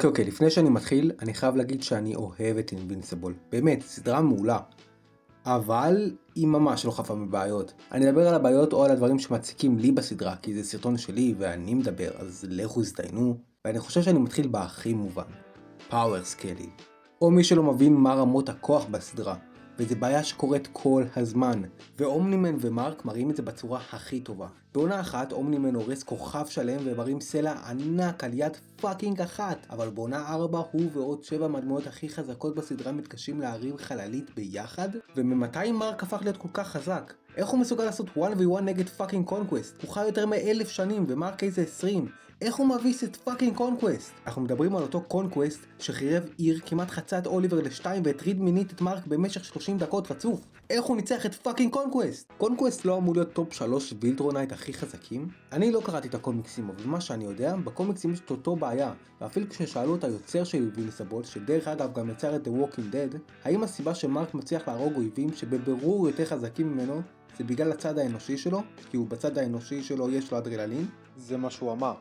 אוקיי, לפני שאני מתחיל, אני חייב להגיד שאני אוהב את Invincible. באמת, סדרה מעולה. אבל היא ממש לא חפה מבעיות. אני אדבר על הבעיות או על הדברים שמציקים לי בסדרה, כי זה סרטון שלי ואני מדבר, אז לכו הזדיינו. ואני חושב שאני מתחיל בהכי מובן. פאוור סקיילים. או מי שלא מבין מה רמות הכוח בסדרה. וזו בעיה שקורית כל הזמן. ואומנימן ומרק מראים את זה בצורה הכי טובה. בעונה אחת אומנימן הורס כוכב שלם ומרים סלע ענק על יד פאקינג אחת. אבל בעונה 4 הוא ועוד 7 מהדמויות הכי חזקות בסדרה מתקשים להרים חללית ביחד. וממתי מרק הפך להיות כל כך חזק? איך הוא מסוגל לעשות 1v1 נגד פאקינג קונקווסט? הוא חי יותר מ1000 שנים ומרק איזה 20. איך הוא מביס את פאקינג קונקווסט? אנחנו מדברים על אותו קונקווסט שחירב עיר, כמעט חצה את אוליבר לשתיים והטריד מינית את מרק במשך 30 דקות רצוף. איך הוא ניצח את פאקינג קונקווסט? קונקווסט לא אמור להיות טופ 3 וילדרונייט הכי חזקים? אני לא קראתי את הקומיקסים, אבל מה שאני יודע, בקומיקסים יש את אותו בעיה. ואפילו כששאלו את היוצר של Invincible, שדרך אגב גם יצר את The Walking Dead, האם הסיבה שמרק מצליח להרוג אויבים שבבירור יותר חזקים ממנו, זה בגלל הצד האנושי שלו? כי הוא בצד האנושי שלו יש לו אדרנלין? זה מה שהוא אמר.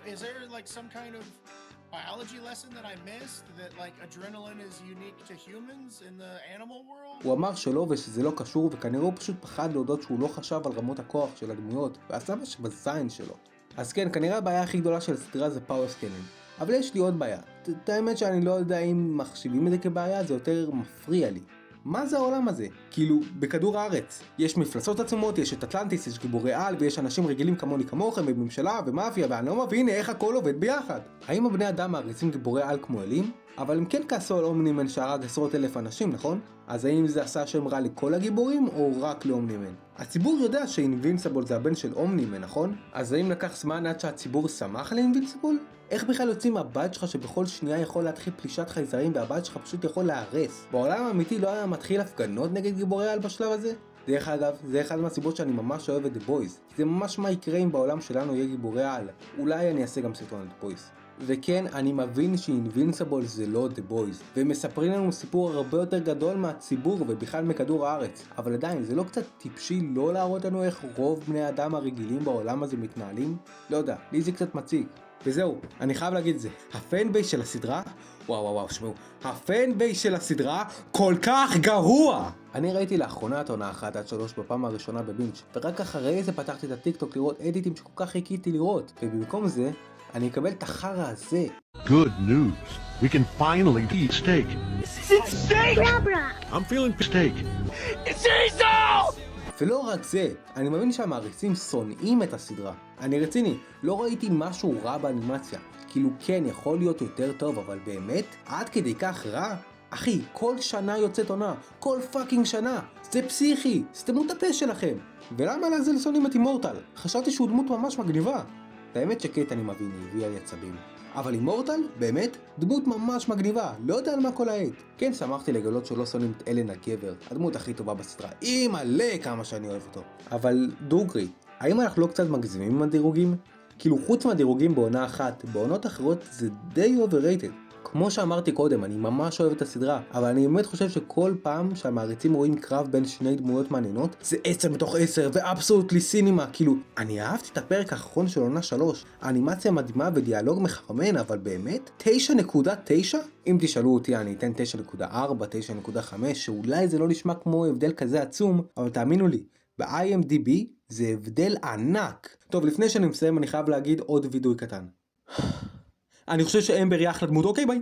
Is there like some kind of biology lesson that I missed that like adrenaline is unique to humans in the animal world? הוא אמר שלא ושזה לא קשור, וכנראה הוא פשוט פחד להודות שהוא לא חשב על רמות הכוח של הדמויות ועשה מה שבזין שלו. אז כן, כנראה הבעיה הכי גדולה של הסדרה זה פאוור סקיילינג. אבל יש לי עוד בעיה. את האמת שאני לא יודע אם מחשיבים את זה כבעיה, זה יותר מפריע לי. מה זה העולם הזה? כאילו, בכדור הארץ יש מפלצות עצומות, יש את אטלנטיס, יש גיבורי על ויש אנשים רגילים כמוני כמוכם בממשלה ומאפיה, ואני לא מבין איך הכל עובד ביחד. האם הבני אדם מעריצים גיבורי על כמו אלים? אבל הם כן כעסו על אומנימן שהרג עשרות אלף אנשים, נכון? אז האם זה עשה שם רע לכל הגיבורים או רק לאומנימן? הציבור יודע שאינבינסיבול זה הבן של אומנימן, נכון? אז האם לקח זמן עד שהציבור שמח על אינבינסיבול? איך בכלל יוצאים מהבית שלך שבכל שנייה יכול להתחיל פלישת חייזרים והבית שלך פשוט יכול להרס? בעולם האמיתי לא היה מתחיל הפגנות נגד גיבורי על בשלב הזה? דרך אגב, זה אחד מהסיבות שאני ממש אוהב את The Boys. זה ממש מה יקרה אם בעולם שלנו יהיה גיבורי על. אולי אני אעשה גם סרטון על The Boys. וכן, אני מבין שאינבינסיבול זה לא The Boys, והם מספרים לנו סיפור הרבה יותר גדול מהציבור ובכלל מכדור הארץ. אבל עדיין, זה לא קצת טיפשי לא להראות לנו איך רוב בני האדם הרגילים בעולם הזה מתנהלים? לא יודע, לי זה קצת מציק. וזהו, אני חייב להגיד את זה. הפן בייס של הסדרה, וואו, שמעו, הפן בייס של הסדרה כל כך גרוע! אני ראיתי לאחרונה את עונה 1 עד 3 בפעם הראשונה בבינג', ורק אחרי זה פתחתי את הטיק טוק לראות אדיטים שכל כך חיכיתי לראות, ובמקום זה, אני אקבל את החרא הזה. Good news. We can finally eat steak. It's steak! I'm feeling steak. It's Cecil! ולא רק זה, אני מאמין שהמעריצים שונאים את הסדרה. אני רציני, לא ראיתי משהו רע באנימציה. כאילו כן, יכול להיות יותר טוב, אבל באמת? עד כדי כך רע? אחי, כל שנה יוצאת עונה. כל פאקינג שנה. זה פסיכי. סתמו את הפה שלכם. ולמה לעזל שונאים את אימורטל? חשבתי שהוא דמות ממש מגניבה. האמת שקט אני מבין, היא הביאה לי עצבים. אבל אימורטל, באמת, דמות ממש מגניבה, לא יודע על מה כל העת. כן, שמחתי לגלות שלא שונאים את אלן הגבר, הדמות הכי טובה בסדרה. אימא'לה כמה שאני אוהב אותו. אבל דוגרי, האם אנחנו לא קצת מגזימים עם הדירוגים? כאילו חוץ מהדירוגים בעונה אחת, בעונות אחרות זה די overrated. כמו שאמרתי קודם, אני ממש אוהב את הסדרה, אבל אני באמת חושב שכל פעם שהמעריצים רואים קרב בין שני דמויות מעניינות, זה 10 מתוך 10 ואבסולוטלי סינימה. כאילו, אני אהבתי את הפרק האחרון של עונה 3, האנימציה מדהימה ודיאלוג מחרמן, אבל באמת 9.9? אם תשאלו אותי אני אתן 9.4, 9.5, שאולי זה לא נשמע כמו הבדל כזה עצום, אבל תאמינו לי, ב-IMDb זה הבדל ענק. טוב, לפני שאני מסיים אני חייב להגיד עוד וידוי קטן. אני חושב שאמבר היא אחלה דמות, אוקיי ביי.